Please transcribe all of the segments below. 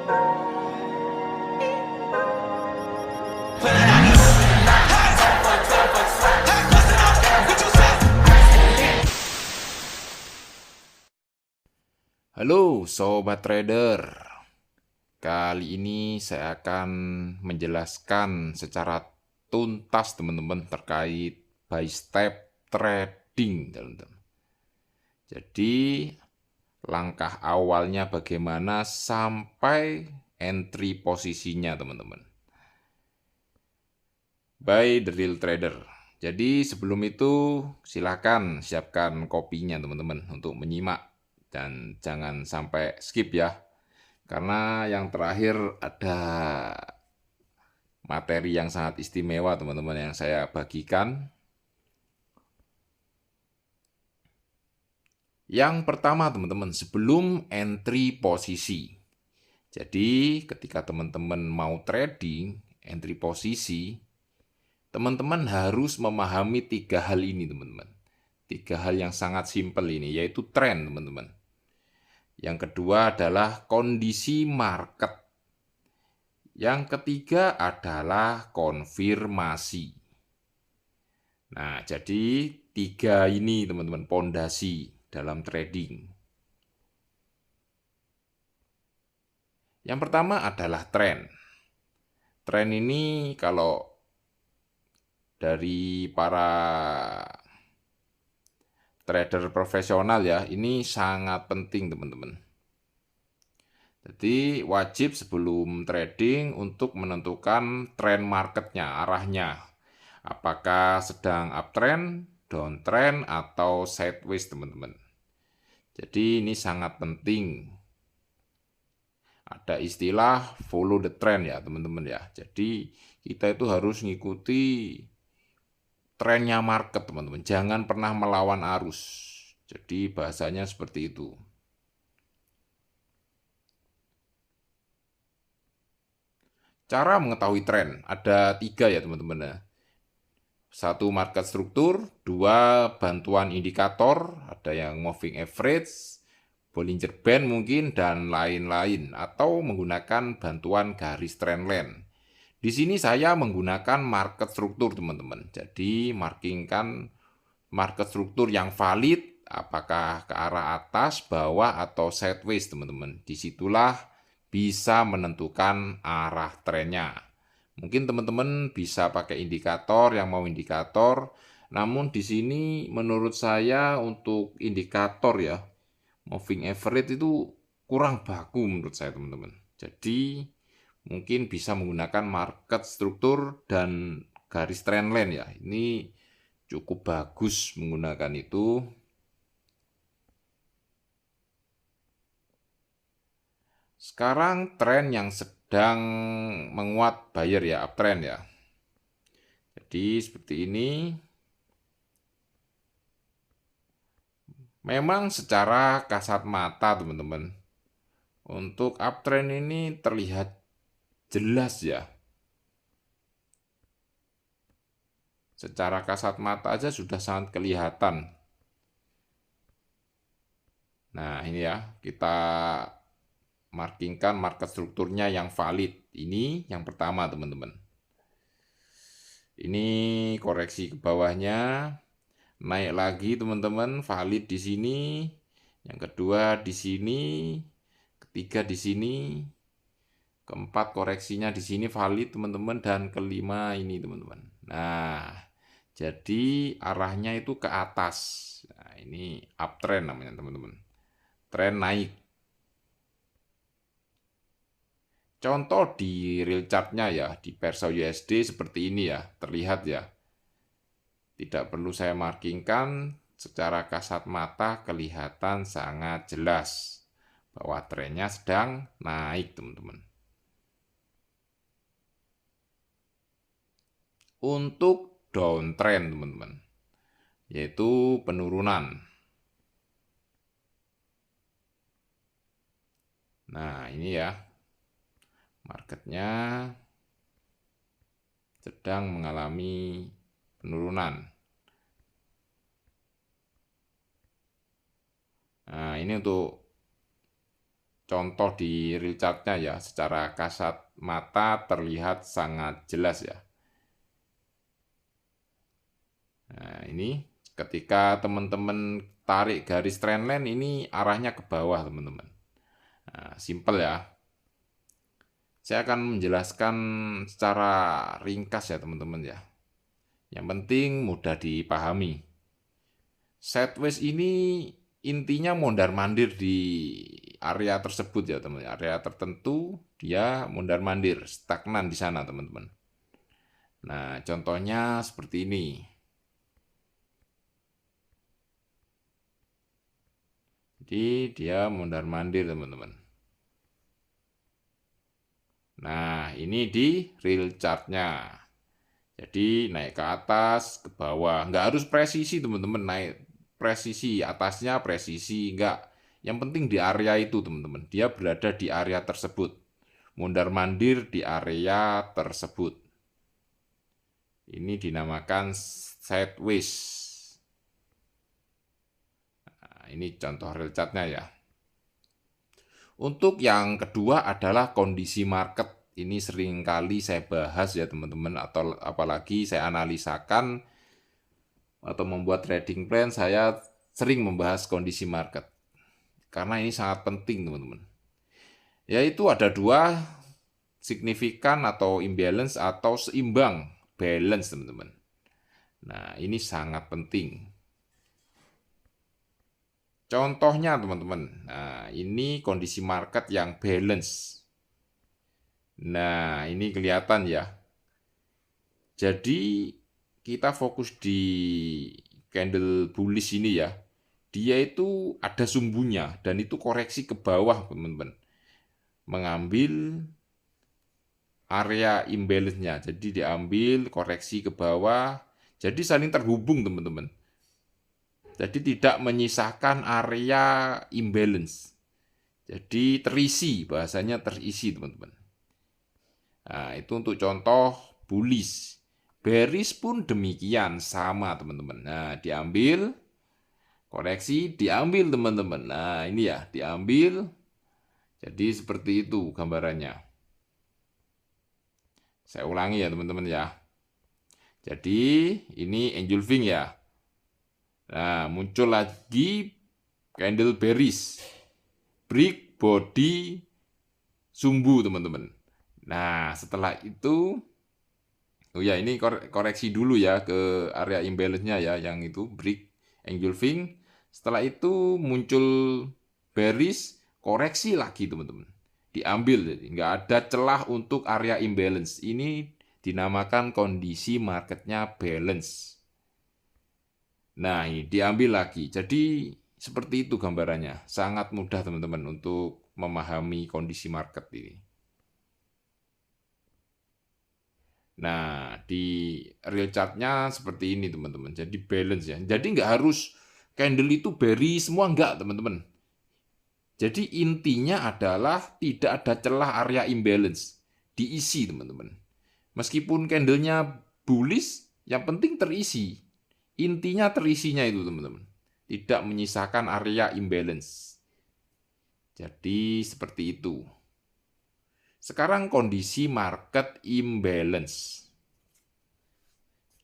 Halo Sobat Trader, kali ini saya akan menjelaskan secara tuntas teman-teman terkait buy step trading teman-teman. Jadi langkah awalnya bagaimana sampai entry posisinya teman-teman. By The Real Trader. Jadi sebelum itu silakan siapkan kopinya teman-teman untuk menyimak dan jangan sampai skip ya. Karena yang terakhir ada materi yang sangat istimewa teman-teman yang saya bagikan. Yang pertama teman-teman, sebelum entry posisi. Jadi ketika teman-teman mau trading, entry posisi, teman-teman harus memahami 3 hal ini teman-teman. 3 hal yang sangat simpel ini, yaitu tren teman-teman. Yang kedua adalah kondisi market. Yang ketiga adalah konfirmasi. Nah, jadi 3 ini teman-teman pondasi dalam trading. Yang pertama adalah tren. Tren ini kalau dari para trader profesional ya, ini sangat penting teman-teman. Jadi wajib sebelum trading untuk menentukan tren marketnya, arahnya. Apakah sedang uptrend, downtrend, atau sideways teman-teman. Jadi ini sangat penting. Ada istilah follow the trend ya teman-teman ya. Jadi kita itu harus mengikuti trennya market teman-teman. Jangan pernah melawan arus. Jadi bahasanya seperti itu. Cara mengetahui tren ada 3 ya teman-teman ya. 1 market struktur, 2 bantuan indikator, ada yang moving average, Bollinger Band mungkin, dan lain-lain, atau menggunakan bantuan garis trendline. Di sini saya menggunakan market struktur teman-teman. Jadi markingkan market struktur yang valid, apakah ke arah atas, bawah, atau sideways teman-teman. Disitulah bisa menentukan arah trennya. Mungkin teman-teman bisa pakai indikator yang mau indikator, namun di sini menurut saya untuk indikator ya, moving average itu kurang baku menurut saya teman-teman. Jadi mungkin bisa menggunakan market struktur dan garis trendline ya. Ini cukup bagus menggunakan itu. Sekarang tren yang sedang menguat buyer ya, uptrend ya. Jadi seperti ini. Memang secara kasat mata teman-teman, untuk uptrend ini terlihat jelas ya. Secara kasat mata aja sudah sangat kelihatan. Nah ini ya, kita markingkan market strukturnya yang valid. Ini yang pertama teman-teman. Ini koreksi ke bawahnya, naik lagi teman-teman, valid di sini. Yang kedua di sini, ketiga di sini, keempat koreksinya di sini valid teman-teman, dan kelima ini teman-teman. Nah, jadi arahnya itu ke atas. Nah, ini uptrend namanya teman-teman. Tren naik. Contoh di real chartnya ya, di Persa USD seperti ini ya, terlihat ya. Tidak perlu saya markingkan, secara kasat mata kelihatan sangat jelas bahwa trennya sedang naik teman-teman. Untuk downtrend teman-teman, yaitu penurunan. Nah ini ya, marketnya sedang mengalami penurunan. Nah ini untuk contoh di real chart-nya ya, secara kasat mata terlihat sangat jelas ya. Nah, ini ketika teman-teman tarik garis trendline ini arahnya ke bawah, teman-teman. Nah, simple ya. Saya akan menjelaskan secara ringkas ya, teman-teman ya. Yang penting mudah dipahami. Sideways ini intinya mondar-mandir di area tersebut ya, teman. Area tertentu dia mondar-mandir, stagnan di sana, teman-teman. Nah, contohnya seperti ini. Jadi dia mondar-mandir, teman-teman. Nah, ini di real chart-nya. Jadi naik ke atas, ke bawah. Nggak harus presisi, teman-teman. Naik presisi, atasnya presisi. Nggak. Yang penting di area itu, teman-teman. Dia berada di area tersebut. Mondar-mandir di area tersebut. Ini dinamakan sideways. Nah, ini contoh real chart-nya ya. Untuk yang kedua adalah kondisi market. Ini sering kali saya bahas ya, teman-teman, atau apalagi saya analisakan atau membuat trading plan, saya sering membahas kondisi market. Karena ini sangat penting, teman-teman. Yaitu ada dua, signifikan atau imbalance atau seimbang, balance, teman-teman. Nah, ini sangat penting. Contohnya, teman-teman. Nah, ini kondisi market yang balance. Nah, ini kelihatan ya. Jadi kita fokus di candle bullish ini ya. Dia itu ada sumbunya dan itu koreksi ke bawah, teman-teman. Mengambil area imbalance-nya. Jadi diambil koreksi ke bawah. Jadi saling terhubung, teman-teman. Jadi tidak menyisakan area imbalance. Jadi terisi, bahasanya terisi, teman-teman. Nah, itu untuk contoh bullish. Bearish pun demikian, sama, teman-teman. Nah, diambil, koreksi, diambil, teman-teman. Nah, ini ya, diambil. Jadi seperti itu gambarannya. Saya ulangi ya, teman-teman ya. Jadi ini engulfing ya. Nah, muncul lagi candle bearish. Break body sumbu, teman-teman. Nah, setelah itu, oh ya, ini koreksi dulu ya ke area imbalance-nya ya, yang itu break engulfing. Setelah itu muncul bearish, koreksi lagi, teman-teman. Diambil, jadi nggak ada celah untuk area imbalance. Ini dinamakan kondisi marketnya balance. Nah, ini diambil lagi. Jadi seperti itu gambarannya. Sangat mudah, teman-teman, untuk memahami kondisi market ini. Nah, di real chart-nya seperti ini, teman-teman. Jadi balance ya. Jadi nggak harus candle itu bearish semua, nggak, teman-teman. Jadi intinya adalah tidak ada celah area imbalance. Diisi, teman-teman. Meskipun candlenya bullish, yang penting terisi. Intinya terisinya itu, teman-teman. Tidak menyisakan area imbalance. Jadi seperti itu. Sekarang kondisi market imbalance.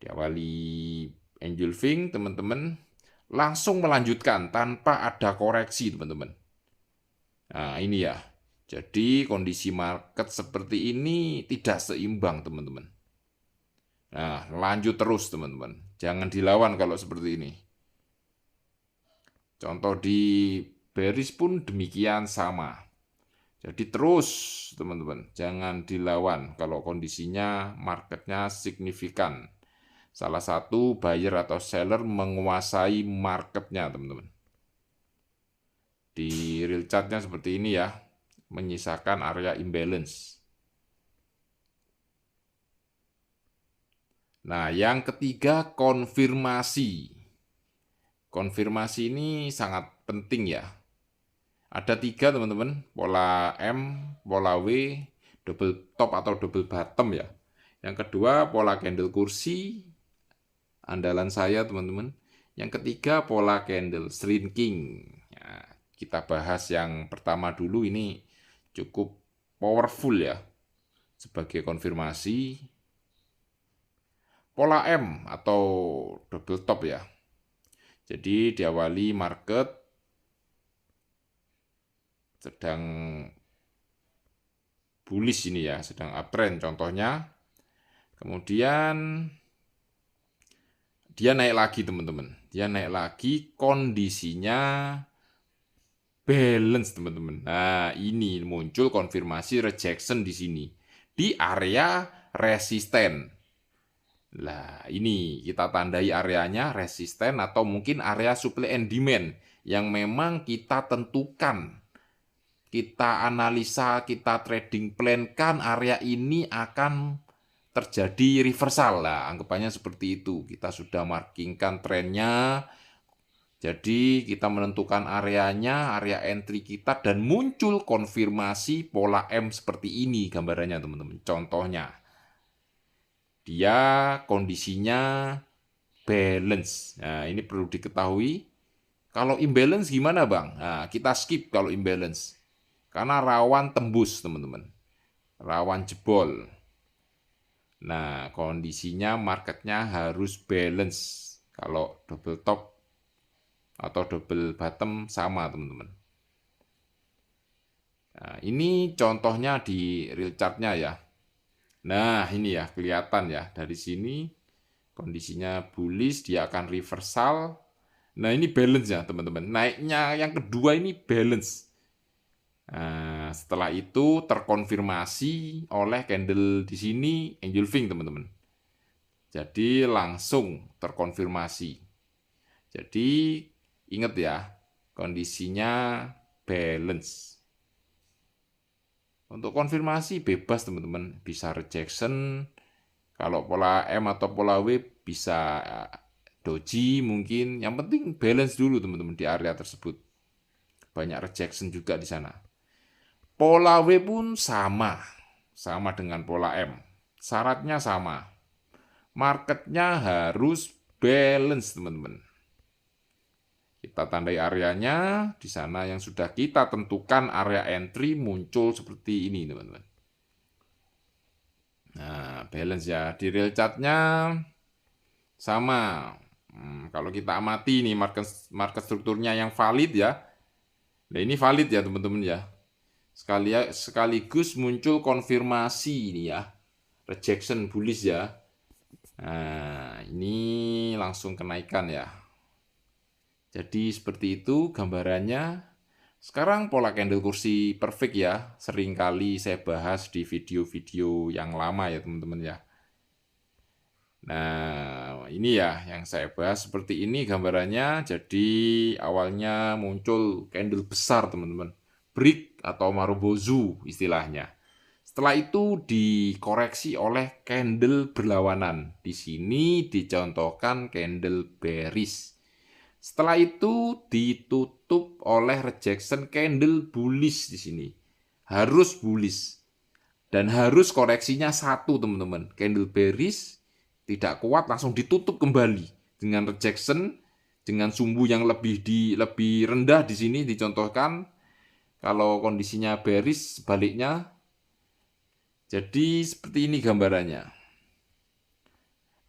Diawali engulfing, teman-teman. Langsung melanjutkan tanpa ada koreksi, teman-teman. Nah, ini ya. Jadi kondisi market seperti ini tidak seimbang, teman-teman. Nah, lanjut terus, teman-teman. Jangan dilawan kalau seperti ini. Contoh di bearish pun demikian sama. Jadi terus, teman-teman, jangan dilawan kalau kondisinya marketnya signifikan. Salah satu buyer atau seller menguasai marketnya, teman-teman. Di real chart-nya seperti ini ya, menyisakan area imbalance. Nah, yang ketiga konfirmasi. Konfirmasi ini sangat penting ya. Ada tiga, teman-teman, pola M, pola W, double top atau double bottom ya. Yang kedua pola candle kursi, andalan saya, teman-teman. Yang ketiga pola candle shrinking. Ya, kita bahas yang pertama dulu, ini cukup powerful ya sebagai konfirmasi pola M atau double top ya. Jadi diawali market sedang bullish ini ya, sedang uptrend contohnya. Kemudian dia naik lagi teman-teman. Dia naik lagi, kondisinya balance teman-teman. Nah, ini muncul konfirmasi rejection di sini di area resisten. Nah, ini kita tandai areanya resisten atau mungkin area supply and demand yang memang kita tentukan. Kita analisa, kita trading plan kan area ini akan terjadi reversal. Lah, anggapannya seperti itu. Kita sudah markingkan trennya. Jadi kita menentukan areanya, area entry kita, dan muncul konfirmasi pola M seperti ini gambarannya teman-teman. Contohnya, dia kondisinya balance. Nah, ini perlu diketahui. Kalau imbalance gimana bang? Nah, kita skip kalau imbalance. Karena rawan tembus teman-teman. Rawan jebol. Nah, kondisinya marketnya harus balance. Kalau double top atau double bottom sama teman-teman. Nah, ini contohnya di real chartnya ya. Nah, ini ya kelihatan ya dari sini kondisinya bullish, dia akan reversal. Nah, ini balance ya teman-teman. Naiknya yang kedua ini balance. Nah, setelah itu terkonfirmasi oleh candle di sini engulfing teman-teman. Jadi langsung terkonfirmasi. Jadi ingat ya, kondisinya balance. Untuk konfirmasi bebas teman-teman, bisa rejection. Kalau pola M atau pola W bisa doji mungkin. Yang penting balance dulu teman-teman di area tersebut. Banyak rejection juga di sana. Pola W pun sama dengan pola M. Syaratnya sama. Marketnya harus balance teman-teman. Kita tandai areanya, di sana yang sudah kita tentukan area entry muncul seperti ini teman-teman. Nah, balance ya. Di real chartnya sama. Kalau kita amati nih market strukturnya yang valid ya. Nah, ini valid ya teman-teman ya. Sekaligus muncul konfirmasi ini ya. Rejection bullish ya. Nah, ini langsung kenaikan ya. Jadi seperti itu gambarannya. Sekarang pola candle kursi perfect ya. Seringkali saya bahas di video-video yang lama ya teman-teman ya. Nah, ini ya yang saya bahas seperti ini gambarannya. Jadi awalnya muncul candle besar teman-teman. Break atau marubozu istilahnya. Setelah itu dikoreksi oleh candle berlawanan. Di sini dicontohkan candle bearish. Setelah itu ditutup oleh rejection candle bullish di sini. Harus bullish. Dan harus koreksinya satu teman-teman. Candle bearish tidak kuat langsung ditutup kembali dengan rejection dengan sumbu yang lebih rendah di sini dicontohkan. Kalau kondisinya bearish sebaliknya. Jadi seperti ini gambarannya.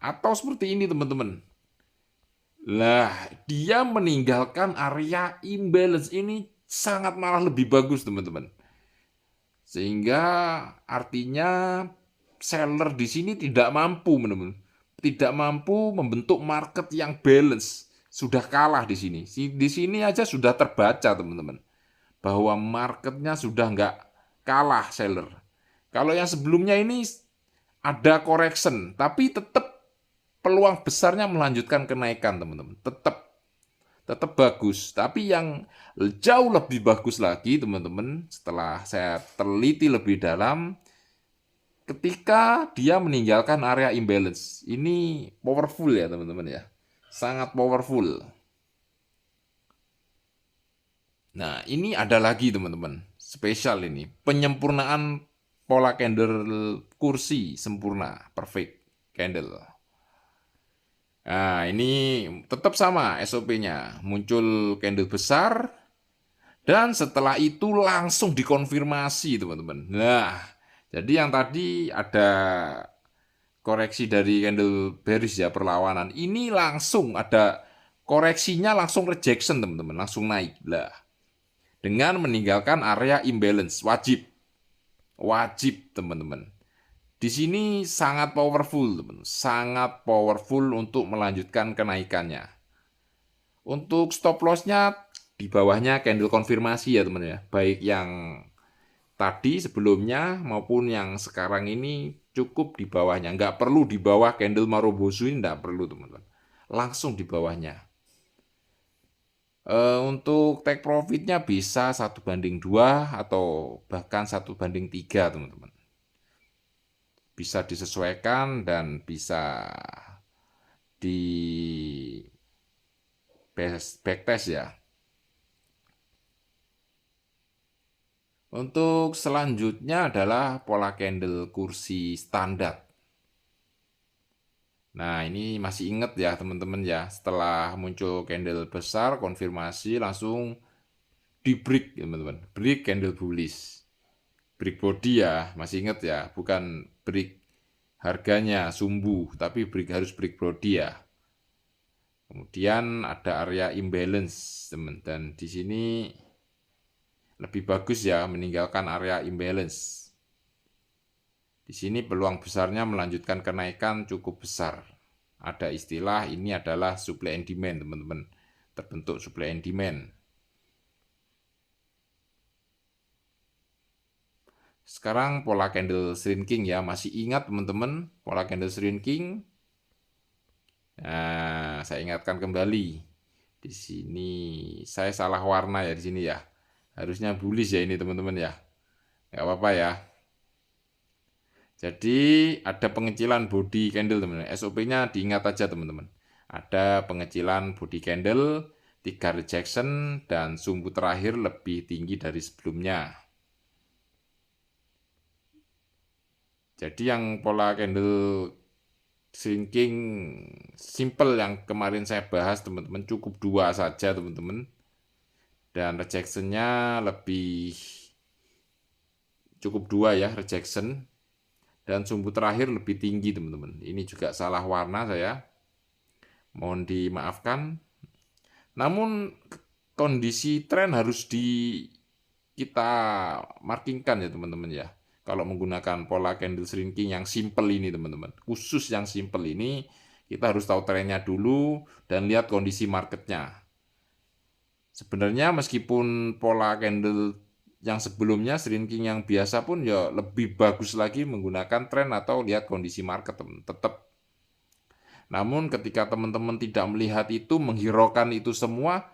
Atau seperti ini teman-teman. Lah, dia meninggalkan area imbalance ini sangat malah lebih bagus teman-teman. Sehingga artinya seller di sini tidak mampu teman-teman. Tidak mampu membentuk market yang balance. Sudah kalah di sini. Di sini aja sudah terbaca teman-teman. Bahwa marketnya sudah nggak kalah seller. Kalau yang sebelumnya ini ada correction, tapi tetap peluang besarnya melanjutkan kenaikan teman-teman. Tetap bagus. Tapi yang jauh lebih bagus lagi teman-teman, setelah saya teliti lebih dalam, ketika dia meninggalkan area imbalance. Ini powerful ya teman-teman ya. Sangat powerful. Nah, ini ada lagi teman-teman. Spesial ini. Penyempurnaan pola candle kursi sempurna. Perfect candle. Nah, ini tetap sama SOP-nya. Muncul candle besar. Dan setelah itu langsung dikonfirmasi, teman-teman. Nah, jadi yang tadi ada koreksi dari candle bearish ya, perlawanan. Ini langsung ada koreksinya, langsung rejection, teman-teman. Langsung naik. Lah, dengan meninggalkan area imbalance. Wajib. Wajib, teman-teman. Di sini sangat powerful, teman. Sangat powerful untuk melanjutkan kenaikannya. Untuk stop loss-nya di bawahnya candle konfirmasi ya, teman ya. Baik yang tadi sebelumnya maupun yang sekarang ini cukup di bawahnya. Nggak perlu di bawah candle Marubozu ini, nggak perlu, teman-teman. Langsung di bawahnya. Untuk take profitnya bisa 1:2 atau bahkan 1:3, teman-teman. Bisa disesuaikan dan bisa di backtest ya. Untuk selanjutnya adalah pola candle kursi standar. Nah, ini masih ingat ya teman-teman ya. Setelah muncul candle besar, konfirmasi langsung di break teman-teman. Break candle bullish. Break body ya, masih ingat ya. Bukan break harganya sumbu, tapi harus break body ya. Kemudian ada area imbalance, teman. Dan di sini lebih bagus ya meninggalkan area imbalance. Di sini peluang besarnya melanjutkan kenaikan cukup besar. Ada istilah ini adalah supply and demand, teman-teman. Terbentuk supply and demand. Sekarang pola candle shrinking ya, masih ingat teman-teman pola candle shrinking? Nah, saya ingatkan kembali. Di sini saya salah warna ya di sini ya. Harusnya bullish ya ini teman-teman ya. Nggak apa-apa ya. Jadi ada pengecilan body candle teman-teman. SOP-nya diingat aja teman-teman. Ada pengecilan body candle, 3 rejection, dan sumbu terakhir lebih tinggi dari sebelumnya. Jadi yang pola candle shrinking simple yang kemarin saya bahas teman-teman, cukup 2 saja teman-teman. Dan rejectionnya lebih cukup 2 ya rejection. Dan sumbu terakhir lebih tinggi teman-teman. Ini juga salah warna saya. Mohon dimaafkan. Namun kondisi tren harus kita markingkan ya teman-teman ya. Kalau menggunakan pola candle shrinking yang simple ini teman-teman. Khusus yang simple ini kita harus tahu trennya dulu dan lihat kondisi marketnya. Sebenarnya meskipun pola candle yang sebelumnya shrinking yang biasa pun ya lebih bagus lagi menggunakan tren atau lihat kondisi market tetap. Namun ketika teman-teman tidak melihat itu, menghiraukan itu semua,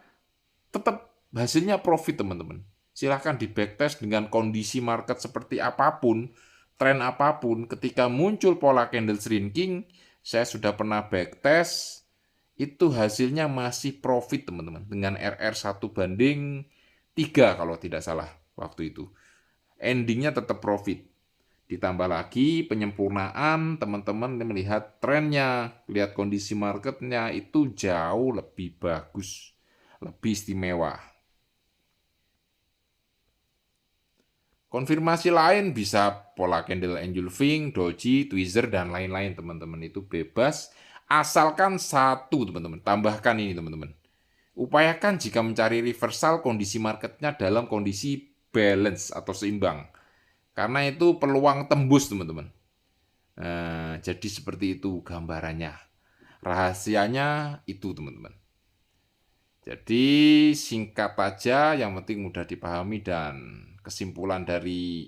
tetap hasilnya profit teman-teman. Silahkan di backtest dengan kondisi market seperti apapun, tren apapun, ketika muncul pola candle shrinking, saya sudah pernah backtest, itu hasilnya masih profit teman-teman. Dengan RR 1:3 kalau tidak salah waktu itu. Endingnya tetap profit. Ditambah lagi penyempurnaan, teman-teman melihat trennya, lihat kondisi marketnya itu jauh lebih bagus, lebih istimewa. Konfirmasi lain bisa pola candle engulfing, doji, tweezer, dan lain-lain teman-teman. Itu bebas, asalkan satu teman-teman. Tambahkan ini teman-teman. Upayakan jika mencari reversal kondisi marketnya dalam kondisi balance atau seimbang. Karena itu peluang tembus teman-teman. Nah, jadi seperti itu gambarannya. Rahasianya itu teman-teman. Jadi singkat aja, yang penting mudah dipahami dan kesimpulan dari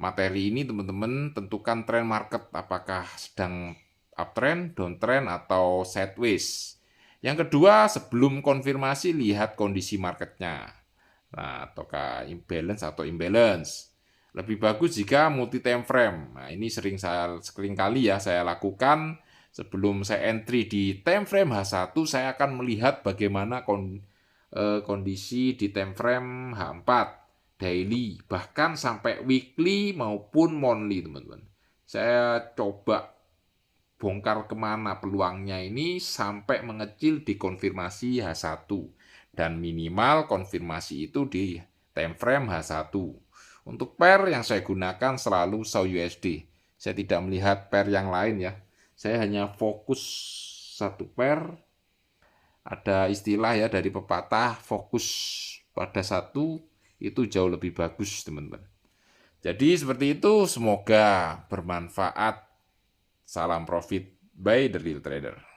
materi ini teman-teman, tentukan tren market apakah sedang uptrend, downtrend, atau sideways. Yang kedua, sebelum konfirmasi lihat kondisi marketnya. Nah, ataukah imbalance atau imbalance. Lebih bagus jika multi time frame. Nah, ini sering kali ya saya lakukan. Sebelum saya entry di time frame H1, saya akan melihat bagaimana kondisi di time frame H4, daily, bahkan sampai weekly maupun monthly, teman-teman. Saya coba bongkar kemana peluangnya ini sampai mengecil di konfirmasi H1. Dan minimal konfirmasi itu di time frame H1. Untuk pair yang saya gunakan selalu SAW-USD. Saya tidak melihat pair yang lain ya. Saya hanya fokus satu pair. Ada istilah ya dari pepatah, fokus pada satu itu jauh lebih bagus, teman-teman. Jadi seperti itu, semoga bermanfaat. Salam profit by The Real Trader.